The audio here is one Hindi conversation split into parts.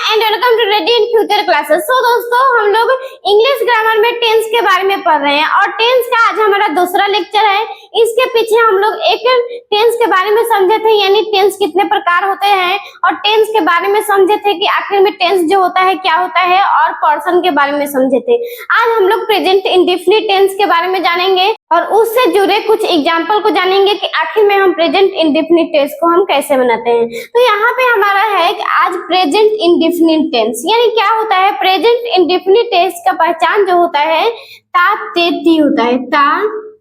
And welcome to ready in future classes. So दोस्तों, हम लोग इंग्लिश ग्रामर में टेंस के बारे में पढ़ रहे हैं और टेंस का आज हमारा दूसरा लेक्चर है। इसके पीछे हम लोग एक टेंस के बारे में समझे थे, यानी टेंस कितने प्रकार होते हैं और टेंस के बारे में समझे थे कि आखिर में टेंस जो होता है क्या होता है, और पर्सन के बारे में समझे थे। आज हम लोग प्रेजेंट इंडेफिनिट टेंस के बारे में जानेंगे और उससे जुड़े कुछ एग्जाम्पल को जानेंगे कि आखिर में हम प्रेजेंट इंडेफिनिट टेंस को हम कैसे बनाते हैं। तो यहाँ पे हमारा है कि आज प्रेजेंट इंडेफिनिट टेंस यानी क्या होता है। प्रेजेंट इंडेफिनिट टेंस का पहचान जो होता है ता ते ती होता है। ता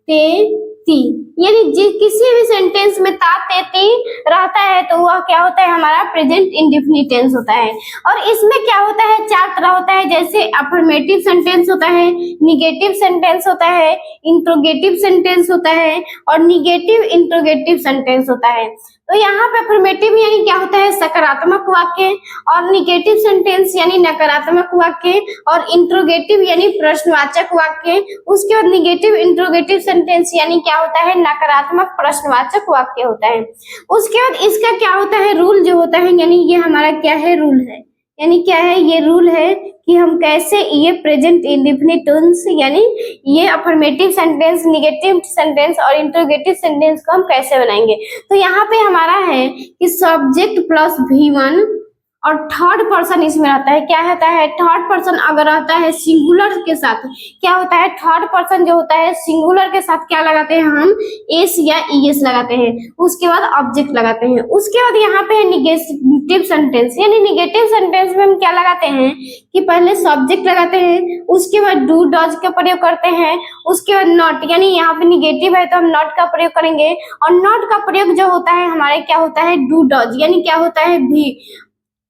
ते ती यानी किसी भी सेंटेंस में ता ते ती रहता है तो वह क्या होता है, हमारा प्रेजेंट इंडेफिनिट टेंस होता है। और इसमें क्या होता है, चार तरह होता है, जैसे अफर्मेटिव सेंटेंस होता है, निगेटिव सेंटेंस होता है, इंट्रोगेटिव सेंटेंस होता है और निगेटिव इंट्रोगेटिव सेंटेंस होता है। तो यहाँ पे अफर्मेटिव यानी क्या होता है, सकारात्मक वाक्य, और निगेटिव सेंटेंस यानी नकारात्मक वाक्य, और इंट्रोगेटिव यानी प्रश्नवाचक वाक्य। उसके बाद निगेटिव इंट्रोगेटिव सेंटेंस यानी क्या होता है, नकारात्मक प्रश्नवाचक वाक्य होता है। उसके बाद इसका क्या होता है, रूल जो होता है, यानी ये हमारा क्या है, रूल है, यानी क्या है, ये रूल है कि हम कैसे ये प्रेजेंट इंडेफिनिट टेंस यानी ये अफर्मेटिव सेंटेंस, निगेटिव सेंटेंस और इंट्रोगेटिव सेंटेंस को हम कैसे बनाएंगे। तो यहाँ पे हमारा है कि सब्जेक्ट प्लस V1 और थर्ड पर्सन इसमें रहता है। क्या होता है, थर्ड पर्सन अगर रहता है सिंगुलर के साथ, क्या होता है, थर्ड पर्सन जो होता है सिंगुलर के साथ क्या लगाते हैं हम, एस या ईएस लगाते हैं। उसके बाद ऑब्जेक्ट लगाते हैं। उसके बाद यहाँ पे है निगेटिव सेंटेंस, यानी निगेटिव सेंटेंस में हम क्या लगाते हैं कि पहले सब्जेक्ट लगाते हैं, उसके बाद डू डज का प्रयोग करते हैं, उसके बाद नॉट, यानी यहाँ पे निगेटिव है तो हम नॉट का प्रयोग करेंगे। और नॉट का प्रयोग जो होता है हमारे क्या होता है, डू डज, यानी क्या होता है, भी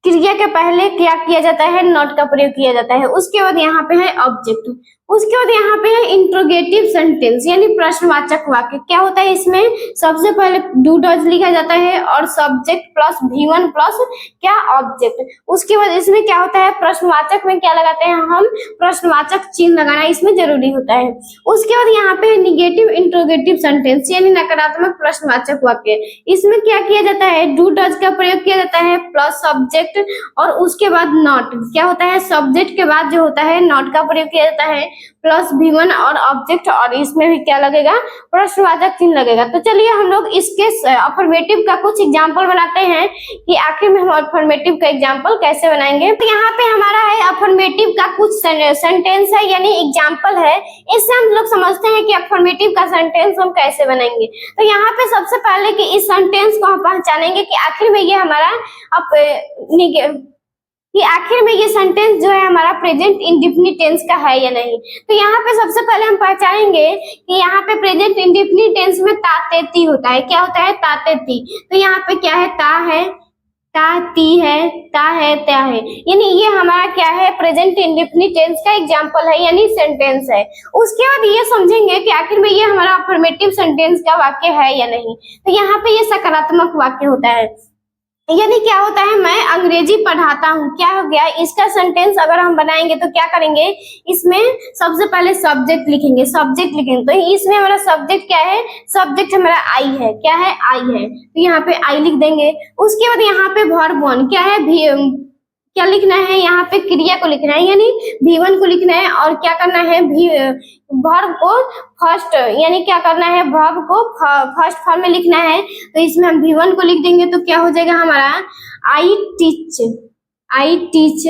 क्रिया के पहले क्या किया जाता है, नॉट का प्रयोग किया जाता है। उसके बाद यहाँ पे है ऑब्जेक्ट। उसके बाद यहाँ पे है इंट्रोगेटिव सेंटेंस यानी प्रश्नवाचक वाक्य। क्या होता है, इसमें सबसे पहले डू डज लिखा जाता है और सब्जेक्ट प्लस V1 प्लस क्या, ऑब्जेक्ट। उसके बाद इसमें क्या होता है, प्रश्नवाचक में क्या लगाते हैं हम, प्रश्नवाचक चिन्ह लगाना इसमें जरूरी होता है। उसके बाद यहाँ पे निगेटिव इंट्रोगेटिव सेंटेंस यानी नकारात्मक प्रश्नवाचक वाक्य। इसमें क्या किया जाता है, डू डज का प्रयोग किया जाता है प्लस सब्जेक्ट और उसके बाद नॉट। क्या होता है, सब्जेक्ट के बाद जो होता है नॉट का प्रयोग किया जाता है प्लस V1 और ऑब्जेक्ट, और इसमें भी क्या लगेगा, प्रश्नवाचक चिन्ह लगेगा। तो चलिए हम लोग इसके अफर्मेटिव का कुछ एग्जांपल बनाते हैं कि आखिर में हम अफर्मेटिव का एग्जांपल कैसे बनाएंगे। तो यहाँ पे हमारा है अफर्मेटिव का कुछ सेंटेंस है यानी एग्जांपल है। इससे हम लोग समझते हैं कि अफर्मेटिव का सेंटेंस हम कैसे बनाएंगे। तो यहाँ पे सबसे पहले कि इस सेंटेंस को हम पहचानेंगे कि आखिर में ये हमारा कि आखिर में ये सेंटेंस जो है हमारा प्रेजेंट इंडेफिनिट टेंस का है या नहीं। तो यहाँ पे सबसे पहले हम पहचानेंगे कि यहाँ पे प्रेजेंट इंडेफिनिट टेंस में ता ते ती होता है। क्या होता है, ता ते ती। तो यहाँ पे क्या है, ता है, ता ती है, ता है, त्या है, यानी ये हमारा क्या है, प्रेजेंट इंडेफिनिट टेंस का एग्जांपल है यानी सेंटेंस है। उसके बाद ये समझेंगे कि आखिर में ये हमारा अफर्मेटिव सेंटेंस का वाक्य है या नहीं। तो यहाँ पे ये सकारात्मक वाक्य होता है, यानी क्या होता है, मैं अंग्रेजी पढ़ाता हूँ। क्या हो गया, इसका सेंटेंस अगर हम बनाएंगे तो क्या करेंगे, इसमें सबसे पहले सब्जेक्ट लिखेंगे, सब्जेक्ट लिखेंगे। तो इसमें हमारा सब्जेक्ट क्या है, सब्जेक्ट हमारा आई है। क्या है, आई है, तो यहाँ पे आई लिख देंगे। उसके बाद यहाँ पे वर्ब वन क्या है, क्या लिखना है, यहाँ पे क्रिया को लिखना है यानी V1 को लिखना है। और क्या करना है, वर्ब को फर्स्ट यानी क्या करना है, वर्ब को फर्स्ट फॉर्म में लिखना है। तो इसमें हम V1 को लिख देंगे तो क्या हो जाएगा हमारा, I teach, I teach,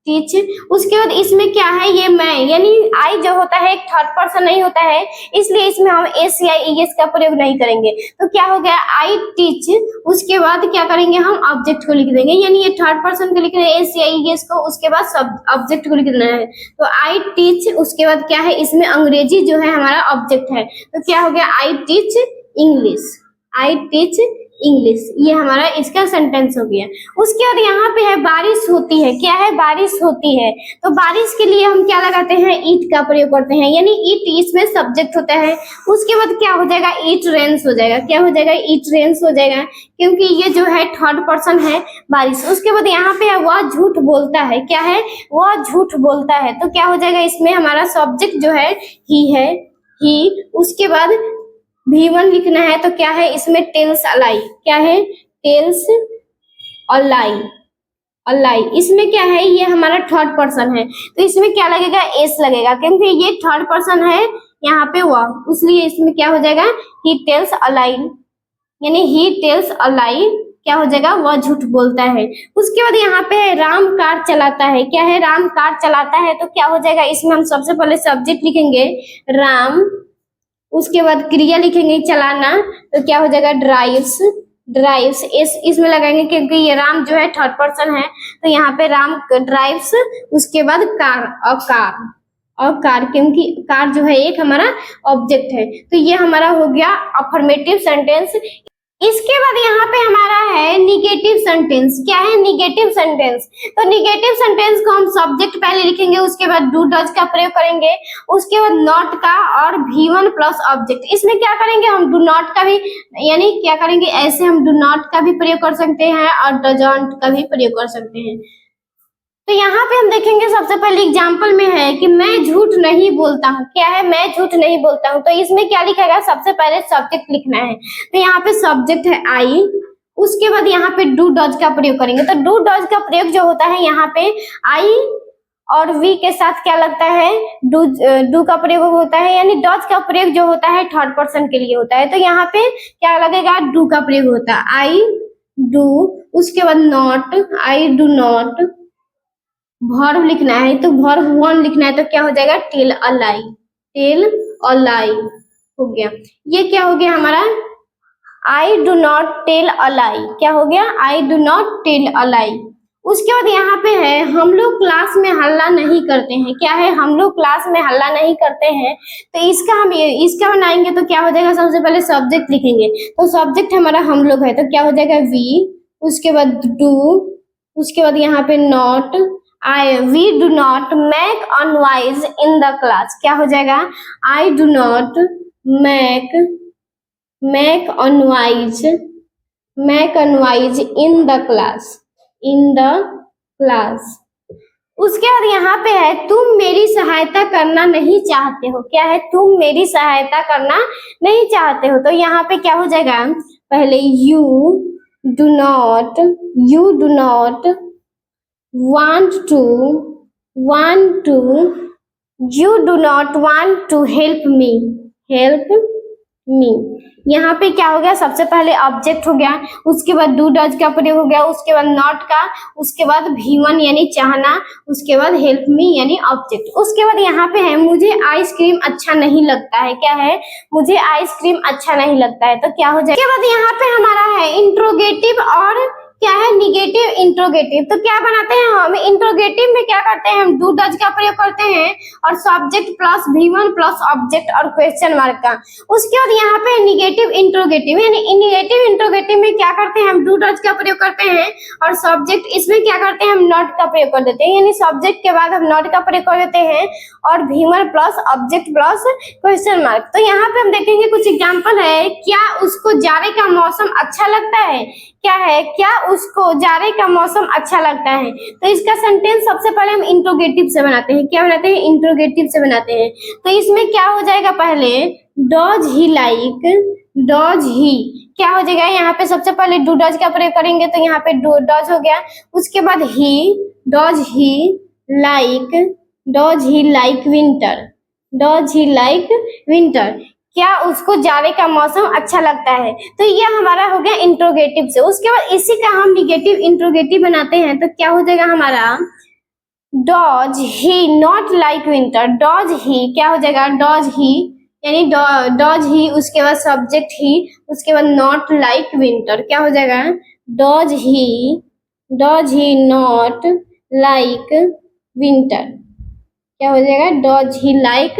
teach. उसके बाद इसमें क्या है, ये मैं, यानी आई जो होता है एक थर्ड पर्सन नहीं होता है, इसलिए इसमें हम एस या ईएस का प्रयोग नहीं करेंगे। तो क्या हो गया, आई टीच। उसके बाद क्या करेंगे, हम ऑब्जेक्ट को लिख देंगे, यानी ये थर्ड पर्सन को लिखना है एस या ईएस को, उसके बाद सब ऑब्जेक्ट को लिखना है। तो आई टीच, उसके बाद क्या है, इसमें अंग्रेजी जो है हमारा ऑब्जेक्ट है। तो क्या हो गया, I teach English, I teach English, ये हमारा इसका सेंटेंस हो गया। उसके बाद यहाँ पे है बारिश होती है। क्या है, बारिश होती है। तो बारिश के लिए हम क्या लगाते हैं, ईट का प्रयोग करते हैं, यानी ईट इसमें सब्जेक्ट होता है। उसके बाद क्या हो जाएगा, ईट रेन्स हो जाएगा। क्या हो जाएगा, ईट रेन्स हो जाएगा, क्योंकि ये जो है थर्ड पर्सन है बारिश। उसके बाद यहाँ पे है वह झूठ बोलता है। क्या है, वह झूठ बोलता है। तो क्या हो जाएगा, इसमें हमारा सब्जेक्ट जो है ही है, ही। उसके बाद V1 लिखना है तो क्या है, इसमें टेल्स अ लाई। क्या है, टेल्स अ लाई, अलाई, इसमें क्या है, ये हमारा थर्ड पर्सन है तो इसमें क्या लगेगा, एस लगेगा, क्योंकि ये थर्ड पर्सन है यहाँ पे वह, इसलिए इसमें क्या हो जाएगा, ही टेल्स अलाई, यानी ही टेल्स अलाई क्या हो जाएगा, वह झूठ बोलता है। उसके बाद यहाँ पे है राम कार चलाता है, क्या है, राम कार चलाता है, तो क्या हो जाएगा, इसमें हम सबसे पहले सब्जेक्ट लिखेंगे राम, उसके बाद क्रिया लिखेंगे चलाना, तो क्या हो जाएगा, ड्राइव्स, ड्राइव्स इसमें लगाएंगे क्योंकि ये राम जो है थर्ड पर्सन है, तो यहाँ पे राम ड्राइव्स, उसके बाद कार और कार क्योंकि कार जो है एक हमारा ऑब्जेक्ट है, तो ये हमारा हो गया अफर्मेटिव सेंटेंस। इसके बाद यहाँ पे हमारा है निगेटिव सेंटेंस, क्या है, निगेटिव सेंटेंस, तो निगेटिव सेंटेंस को हम सब्जेक्ट पहले लिखेंगे, उसके बाद डू डज का प्रयोग करेंगे, उसके बाद नॉट का और V1 प्लस ऑब्जेक्ट, इसमें क्या करेंगे, हम डू नॉट का भी, यानी क्या करेंगे, ऐसे हम डू नॉट का भी प्रयोग कर सकते हैं और डजंट का भी प्रयोग कर सकते हैं। तो यहाँ पे हम देखेंगे सबसे पहले एग्जाम्पल में है कि मैं झूठ नहीं बोलता हूँ, क्या है, मैं झूठ नहीं बोलता हूँ, तो इसमें क्या लिखेगा, सबसे पहले सब्जेक्ट लिखना है, तो यहाँ पे सब्जेक्ट है आई, उसके बाद यहाँ पे डू डज का प्रयोग करेंगे, तो डू डज का प्रयोग जो होता है यहाँ पे आई और वी के साथ क्या लगता है, डू का प्रयोग होता है, यानी डज का प्रयोग जो होता है थर्ड पर्सन के लिए होता है, तो यहाँ पे क्या लगेगा, डू का प्रयोग होता है, आई डू, उसके बाद not, I do not, verb लिखना है तो वर्ब 1 लिखना है, तो क्या हो जाएगा, tell a lie, tell a लाई हो गया। ये क्या हो गया हमारा, I do not tell a lie, क्या हो गया, I do not tell a lie. उसके बाद यहाँ पे है हम लोग क्लास में हल्ला नहीं करते हैं, क्या है, हम लोग क्लास में हल्ला नहीं करते हैं, तो इसका बनाएंगे तो क्या हो जाएगा, सबसे पहले सब्जेक्ट लिखेंगे, तो सब्जेक्ट हमारा हम लोग है, तो क्या हो जाएगा, वी, उसके बाद डू, उसके बाद यहाँ पे not, we do not make a noise in the class, क्या हो जाएगा, I do not make a noise in the class। उसके बाद यहाँ पे है तुम मेरी सहायता करना नहीं चाहते हो, क्या है, तुम मेरी सहायता करना नहीं चाहते हो, तो यहाँ पे क्या हो जाएगा, पहले you do not want to you do not want to help me यहाँ पे क्या हो गया, सबसे पहले ऑब्जेक्ट हो गया, उसके बाद डू डज का प्रयोग हो गया, उसके बाद नॉट का, उसके बाद V1 यानी चाहना, उसके बाद हेल्प मी यानी ऑब्जेक्ट। उसके बाद यहाँ पे है मुझे आइसक्रीम अच्छा नहीं लगता है, क्या है, मुझे आइसक्रीम अच्छा नहीं लगता है, तो क्या हो जाएगा, उसके बाद यहाँ पे हमारा है इंट्रोगेटिव और क्या है, निगेटिव इंट्रोगेटिव, तो क्या बनाते हैं हम, इंट्रोगेटिव में क्या करते हैं, हम डू डज का प्रयोग करते हैं और subject plus V1 plus object और क्वेश्चन मार्क का। उसके बाद यहाँ पे निगेटिव इंट्रोगेटिव, यानी निगेटिव इंट्रोगेटिव में क्या करते हैं, हम डू डज का प्रयोग करते हैं और सब्जेक्ट, इसमें क्या करते हैं, हम नॉट का प्रयोग कर देते हैं, यानी सब्जेक्ट के बाद हम नॉट का प्रयोग कर देते हैं और V1 plus object plus question mark. तो यहाँ पे हम देखेंगे कुछ एग्जाम्पल है, क्या उसको जाड़े का मौसम अच्छा लगता है, क्या है, क्या उसको जाड़े का मौसम अच्छा लगता है, तो इसका सेंटेंस सबसे पहले हम इंट्रोगेटिव से बनाते हैं, क्या बनाते हैं, इंट्रोगेटिव से बनाते हैं, तो इसमें क्या हो जाएगा, पहले does he like, does he क्या हो जाएगा, यहाँ पे सबसे पहले डू डज का प्रयोग करेंगे, तो यहाँ पे डू डज हो गया, उसके बाद ही, does he like winter, does he like winter, क्या उसको जाड़े का मौसम अच्छा लगता है, तो ये हमारा हो गया इंट्रोगेटिव से। उसके बाद इसी का हम निगेटिव इंट्रोगेटिव बनाते हैं, तो क्या हो जाएगा हमारा, does he not like winter, does ही क्या हो जाएगा, डज ही यानी डज ही, उसके बाद सब्जेक्ट ही, उसके बाद नॉट लाइक विंटर, क्या हो जाएगा, does he not like winter, क्या हो जाएगा, does he like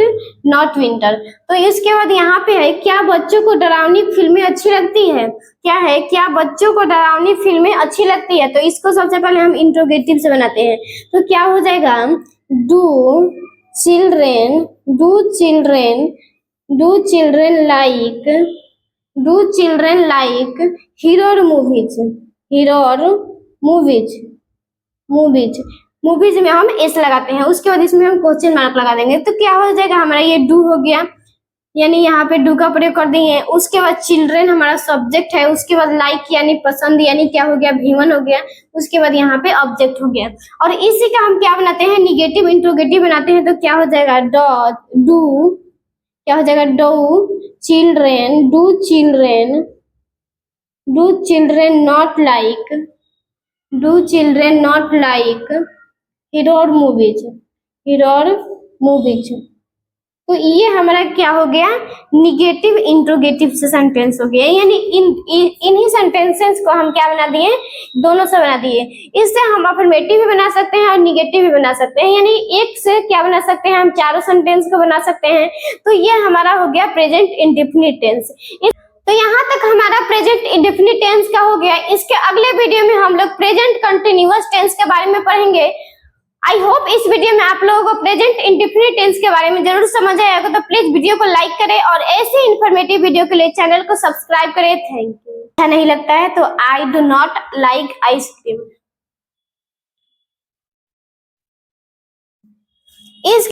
not winter. तो इसके बाद यहाँ पे है क्या बच्चों को डरावनी फिल्में अच्छी लगती है, क्या है, क्या बच्चों को डरावनी फिल्में अच्छी लगती है, तो इसको सबसे पहले हम इंट्रोगेटिव से बनाते हैं, तो क्या हो जाएगा, डू चिल्ड्रेन लाइक हिरर मूवीज में हम एस लगाते हैं, उसके बाद इसमें हम क्वेश्चन मार्क लगा देंगे, तो क्या हो जाएगा हमारा, ये डू हो गया, यानी यहाँ पे डू का प्रयोग कर दिए। उसके बाद चिल्ड्रेन हमारा सब्जेक्ट है, उसके बाद लाइक यानी पसंद, यानी क्या हो गया, V1 हो गया। उसके बाद यहाँ पे ऑब्जेक्ट हो गया और इसी का हम क्या बनाते हैं, निगेटिव इंट्रोगेटिव बनाते हैं। तो क्या हो जाएगा, डू क्या हो जाएगा, do children, do children not like, do children not like horror movies. तो ये हमारा क्या हो गया, निगेटिव इंट्रोगेटिव से सेंटेंस हो गया। यानी इन्हीं सेंटेंसेस को हम क्या बना दिए, दोनों से बना दिए। इससे हम अफर्मेटिव भी बना सकते हैं और निगेटिव भी बना सकते हैं। यानी एक से क्या बना सकते हैं, हम चारों सेंटेंस को बना सकते हैं। तो ये हमारा हो गया प्रेजेंट इंडेफिनिट टेंस। तो यहाँ तक हमारा प्रेजेंट इंडेफिनिट टेंस का हो गया। इसके अगले वीडियो में हम लोग प्रेजेंट कंटिन्यूअस टेंस के बारे में पढ़ेंगे। आई होप इस वीडियो में आप लोगों को प्रेजेंट इंडेफिनिट टेंस के बारे में जरूर समझ आया होगा। तो प्लीज वीडियो को लाइक करें और ऐसे इंफॉर्मेटिव वीडियो के लिए चैनल को सब्सक्राइब करें। Thank you. अच्छा नहीं लगता है तो आई डू नॉट लाइक आइसक्रीम। इस